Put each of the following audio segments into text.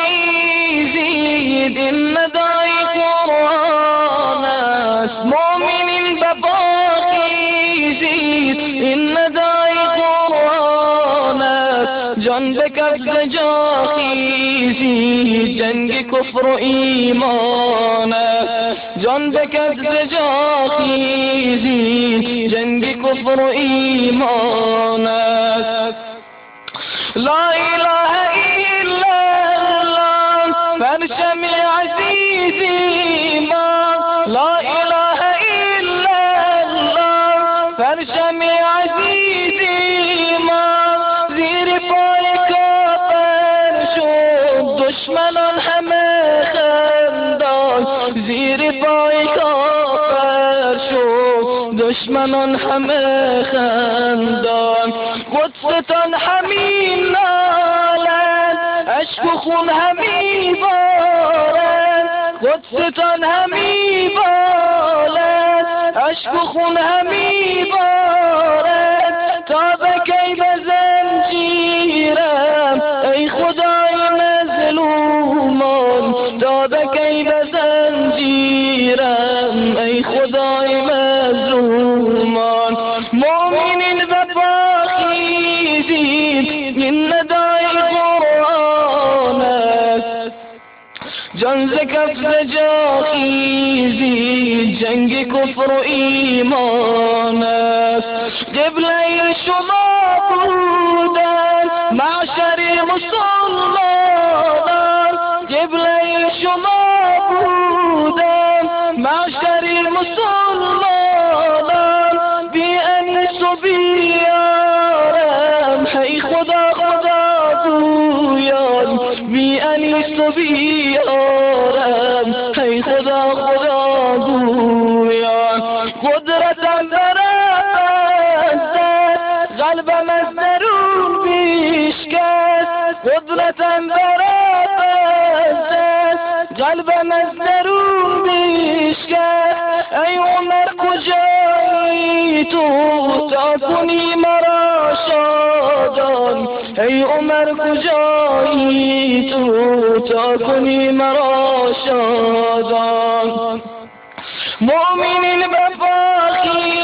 بپاکیزید این ندای قرآن است. مؤمنین بپاکیزید این ندای قرآن است. جان به کف جا خیزید جنگ کفر و ایمان است. جان به کف جا خیزید جنگ کفر و ایمان است. لا اله الا الله پرچم عزیزی ما، لا اله الا الله پرچم عزیزی ما، زیر پای کافر شد دشمنان همه خندان، زیر پای کافر شد دشمنان همه خندان. قدستان همین نالد عشق و خون همی بارد، قدستان همی بالد عشق و خون همی بارد. تا به کی به زنجیرم ای خدای مظلومان، تا به کی به زنجیرم ای خدای مظلومان. مؤمنین بپاکیزید این ندای قرآن است. جان ز کف جا خیزید جنگ کفر و ایمان است. قبله شما بودن معشر مسلمانان، قبله شما بودن معشر مسلمانان. بی انیس و بی یارم ای خدا خدا گویان، بی انیس و بی یارم ای خدا خدا گویان. قدرتم برست قلبم از درون بیشکست، قدرتم برست قلبم از درون بیشکست. ای عمر کجایی تو تا کنی مرا شادان، ای عمر کجایی تو تا کنی مرا شادان. مؤمنین بپاکیزید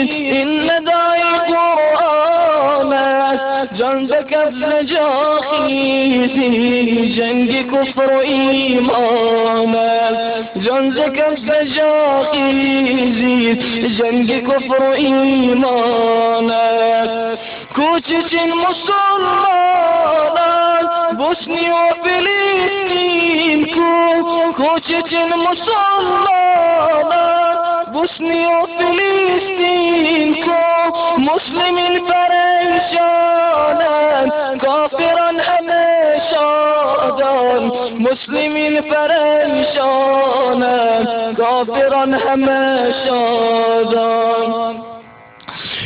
این ندای قرآن است. جان به کف جا خیزید جنگ کفر و ایمان است. جان ز کف جا خیزید جنگ کفر و ایمان است. کوچچین مسلمانان بوسنی و فلسطین کو، کوچچین مسلمانان بوسنی و فلسطین کو. مسلمین پریشانند کافران همه شادان، مسلمین پریشانند کافران همه شادان.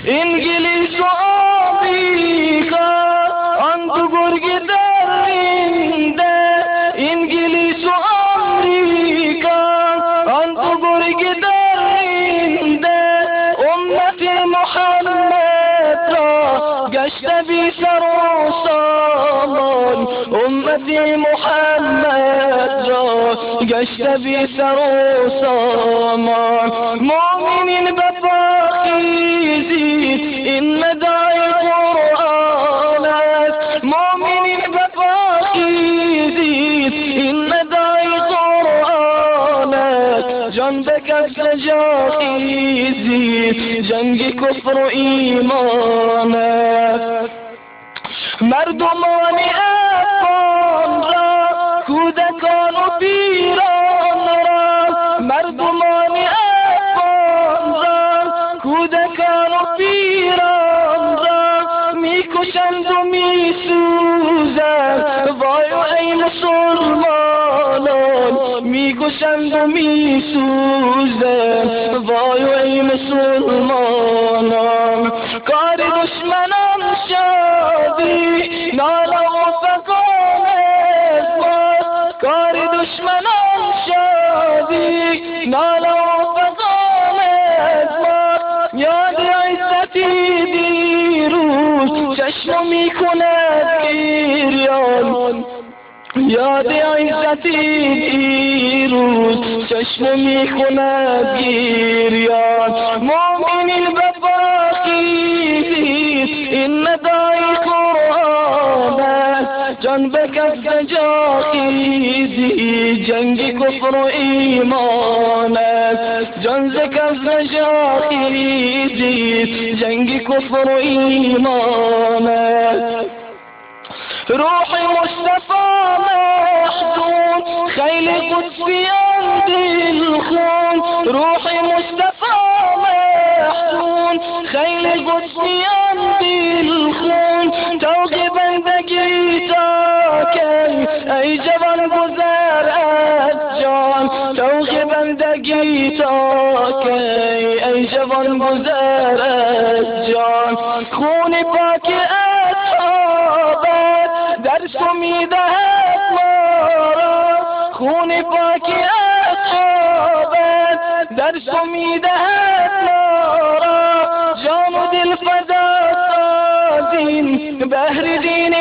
انگلیس و آمریکا آن دو گرگ درنده، انگلیس و آمریکا آن دو گرگ درنده. امت محمد را گشته بی سر و سامان، امت محمد را گشته بی سر و سامان. مؤمنین بپاکیزید این ندای قرآن است. مؤمنین بپاکیزید این ندای قرآن است. جان به کف جا خیزید جنگ کفر و ایمان است. مردمان افغان را کودکان و پیران را، مردمان افغان را کودکان و پیران را میکشند و میسوزند. وای ای مسلمانان میکشند و میسوزند. وای ای مسلمانان. کار دشمنان شادی ناله و فغان است، کار دشمنان شادی ناله و فغان است. یاد عزتی دیروز چشم میکند گریان، یاد عزتی دیروز چشم میخوند گریان. مومنین بفاخیزید این ندای قرآن است، جان به کف جا خیزید جنگ کفر و ایمان است، جان ز کف جا خیزید جنگ کفر و ایمان است. روح مصطفى محزون خیل قدسیان دل خون، روح مصطفى محزون خیل قدسیان دل خون. توق بندگی تا کی ای جوان گذر از جان، توق بندگی تا کی ای جوان گذر از جان. خون پاک درس میدهد ما را، خون پاک اصحابت درس میدهد ما را. جان و دل فدا سازیم بهر دین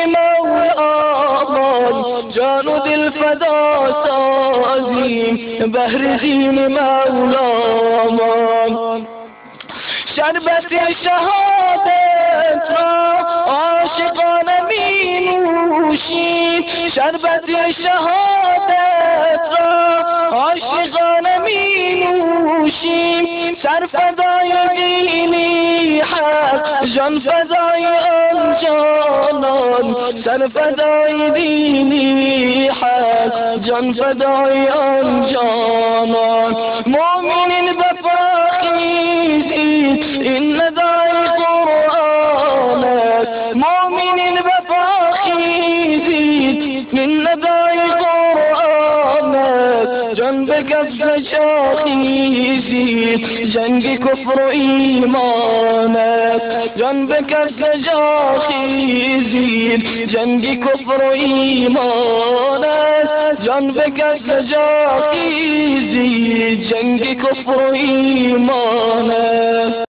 مولامان، جان و دل فدا سازیم بهر دین مولامان. شربت شهادت را عاشقانه می نوشیم، شربت شهادت را عاشقانه می نوشیم. سر فدای دینی حق جان فدای آن جانان، سر فدای دینی حق جان فدای آن جانان. مومنین بفاخیزید این ندای قرآن است، مومنین بفاخیزید این ندای قرآن است، جان به کف جا خیزید جنگ کفر و ایمان است، جان به کف جا خیزید جنگ کفر و ایمان است، جان به کف جا خیزید جنگ کفر و ایمان است.